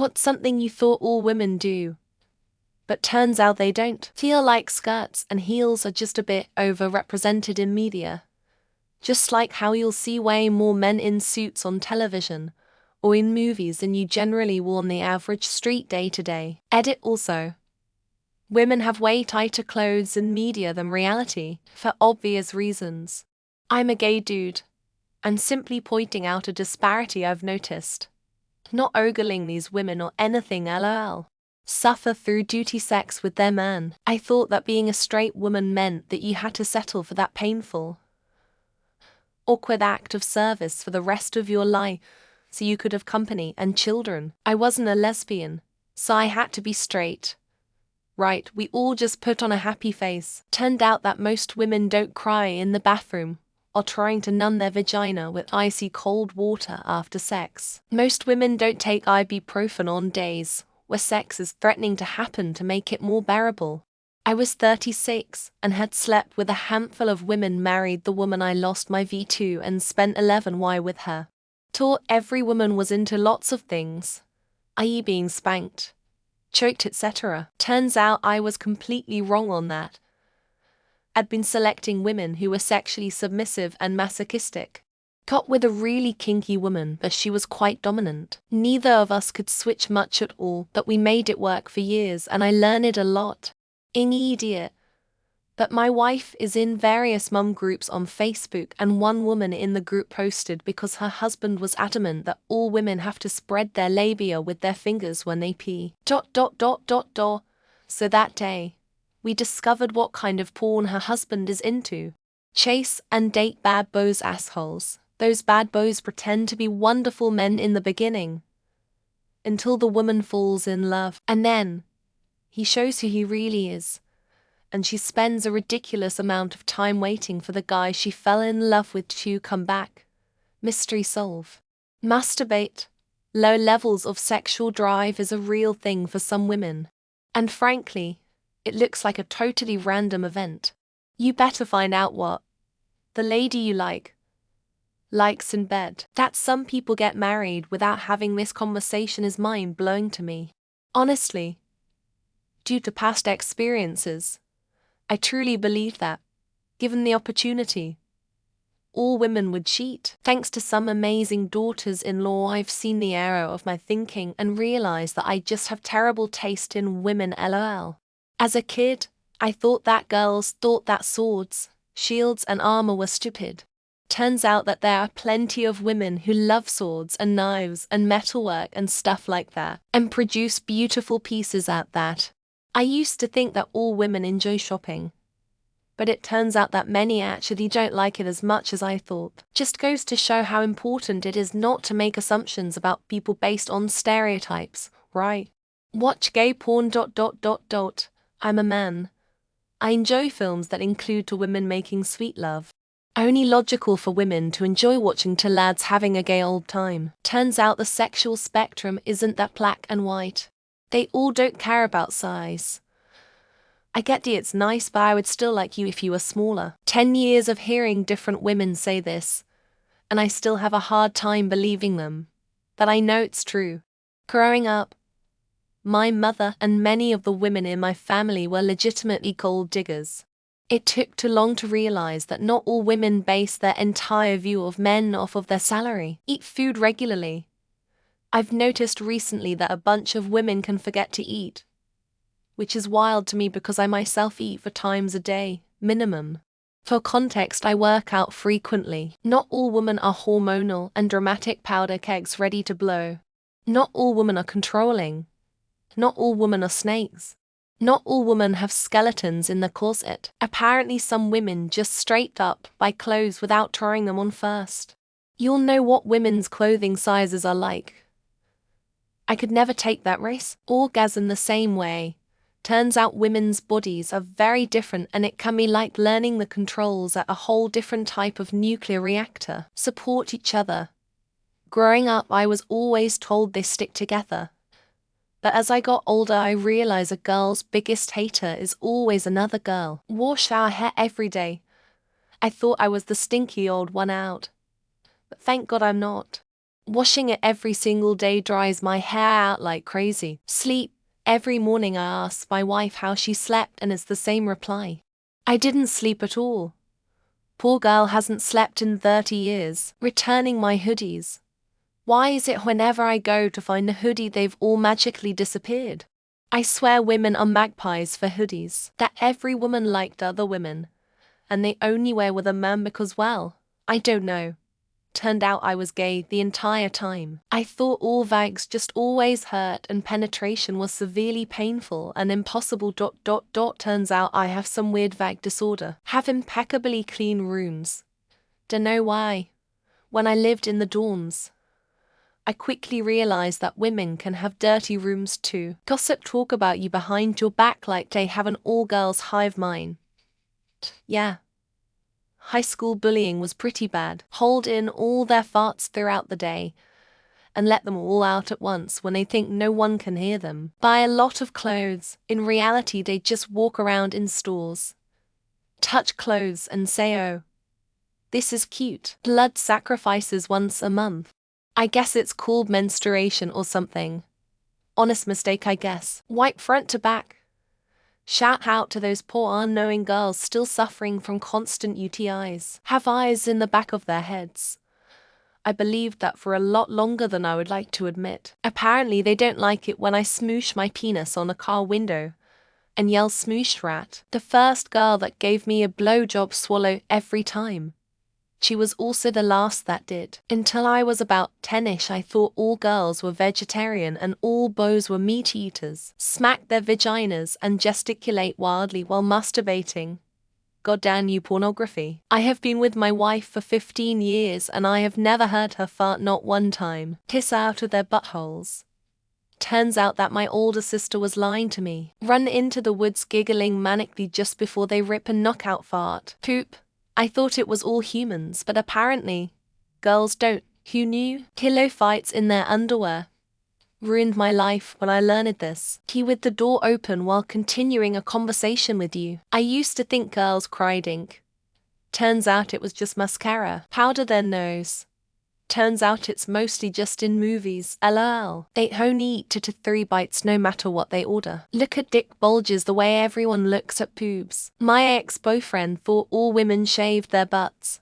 What's something you thought all women do, but turns out they don't? Feel like skirts and heels are just a bit overrepresented in media. Just like how you'll see way more men in suits on television or in movies than you generally will on the average street day to day. Edit also. Women have way tighter clothes in media than reality, for obvious reasons. I'm a gay dude. I'm simply pointing out a disparity I've noticed. Not ogling these women or anything lol. Suffer through duty sex with their man. I thought that being a straight woman meant that you had to settle for that painful, awkward act of service for the rest of your life so you could have company and children. I wasn't a lesbian, so I had to be straight. Right, we all just put on a happy face. Turned out that most women don't cry in the bathroom or trying to numb their vagina with icy cold water after sex. Most women don't take ibuprofen on days where sex is threatening to happen to make it more bearable. I was 36 and had slept with a handful of women, married the woman I lost my V to and spent 11 Y with her. Taught every woman was into lots of things, i.e. being spanked, choked, etc. Turns out I was completely wrong on that. I'd been selecting women who were sexually submissive and masochistic. Got with a really kinky woman, but she was quite dominant. Neither of us could switch much at all, but we made it work for years and I learned a lot. Idiot. But my wife is in various mum groups on Facebook, and one woman in the group posted because her husband was adamant that all women have to spread their labia with their fingers when they pee. So that day, we discovered what kind of porn her husband is into. Chase and date bad boys assholes. Those bad boys pretend to be wonderful men in the beginning, until the woman falls in love, and then he shows who he really is, and she spends a ridiculous amount of time waiting for the guy she fell in love with to come back. Mystery solve. Masturbate. Low levels of sexual drive is a real thing for some women. And frankly, it looks like a totally random event. You better find out what the lady you likes in bed. That some people get married without having this conversation is mind-blowing to me. Honestly, due to past experiences, I truly believe that, given the opportunity, all women would cheat. Thanks to some amazing daughters-in-law, I've seen the error of my thinking and realized that I just have terrible taste in women lol. As a kid, I thought that girls thought that swords, shields and armor were stupid. Turns out that there are plenty of women who love swords and knives and metalwork and stuff like that, and produce beautiful pieces at that. I used to think that all women enjoy shopping, but it turns out that many actually don't like it as much as I thought. Just goes to show how important it is not to make assumptions about people based on stereotypes, right? Watch gay porn. I'm a man. I enjoy films that include two women making sweet love. Only logical for women to enjoy watching two lads having a gay old time. Turns out the sexual spectrum isn't that black and white. They all don't care about size. I get it's nice, but I would still like you if you were smaller. 10 years of hearing different women say this, and I still have a hard time believing them. But I know it's true. Growing up, my mother and many of the women in my family were legitimately gold diggers. It took too long to realize that not all women base their entire view of men off of their salary. Eat food regularly. I've noticed recently that a bunch of women can forget to eat, which is wild to me because I myself eat 4 times a day, minimum. For context, I work out frequently. Not all women are hormonal and dramatic powder kegs ready to blow. Not all women are controlling. Not all women are snakes. Not all women have skeletons in the closet. Apparently some women just straight up buy clothes without trying them on first. You'll know what women's clothing sizes are like. I could never take that risk. Orgasm the same way. Turns out women's bodies are very different, and it can be like learning the controls at a whole different type of nuclear reactor. Support each other. Growing up, I was always told they stick together. But as I got older, I realized a girl's biggest hater is always another girl. Wash our hair every day. I thought I was the stinky old one out. But thank God I'm not. Washing it every single day dries my hair out like crazy. Sleep. Every morning I ask my wife how she slept and it's the same reply. I didn't sleep at all. Poor girl hasn't slept in 30 years. Returning my hoodies. Why is it whenever I go to find a hoodie they've all magically disappeared? I swear women are magpies for hoodies. That every woman liked other women. And they only wear with a man because, well, I don't know. Turned out I was gay the entire time. I thought all vags just always hurt and penetration was severely painful and impossible. Turns out I have some weird vag disorder. Have impeccably clean rooms. Dunno why. When I lived in the dorms, I quickly realized that women can have dirty rooms too. Gossip talk about you behind your back like they have an all-girls hive mind. Yeah. High school bullying was pretty bad. Hold in all their farts throughout the day and let them all out at once when they think no one can hear them. Buy a lot of clothes. In reality, they just walk around in stores, touch clothes and say, oh, this is cute. Blood sacrifices once a month. I guess it's called menstruation or something. Honest mistake, I guess. Wipe front to back. Shout out to those poor unknowing girls still suffering from constant UTIs. Have eyes in the back of their heads. I believed that for a lot longer than I would like to admit. Apparently they don't like it when I smoosh my penis on a car window and yell smoosh rat. The first girl that gave me a blowjob swallow every time. She was also the last that did. Until I was about 10ish, I thought all girls were vegetarian and all boys were meat eaters. Smack their vaginas and gesticulate wildly while masturbating. Goddamn you pornography. I have been with my wife for 15 years and I have never heard her fart not one time. Piss out of their buttholes. Turns out that my older sister was lying to me. Run into the woods giggling manically just before they rip a knockout fart. Poop. I thought it was all humans, but apparently, girls don't. Who knew? Pillow fights in their underwear. Ruined my life when I learned this. Key with the door open while continuing a conversation with you. I used to think girls cried ink. Turns out it was just mascara. Powder their nose. Turns out it's mostly just in movies. LOL. They only eat 2 to 3 bites no matter what they order. Look at dick bulges the way everyone looks at boobs. My ex-boyfriend thought all women shaved their butts.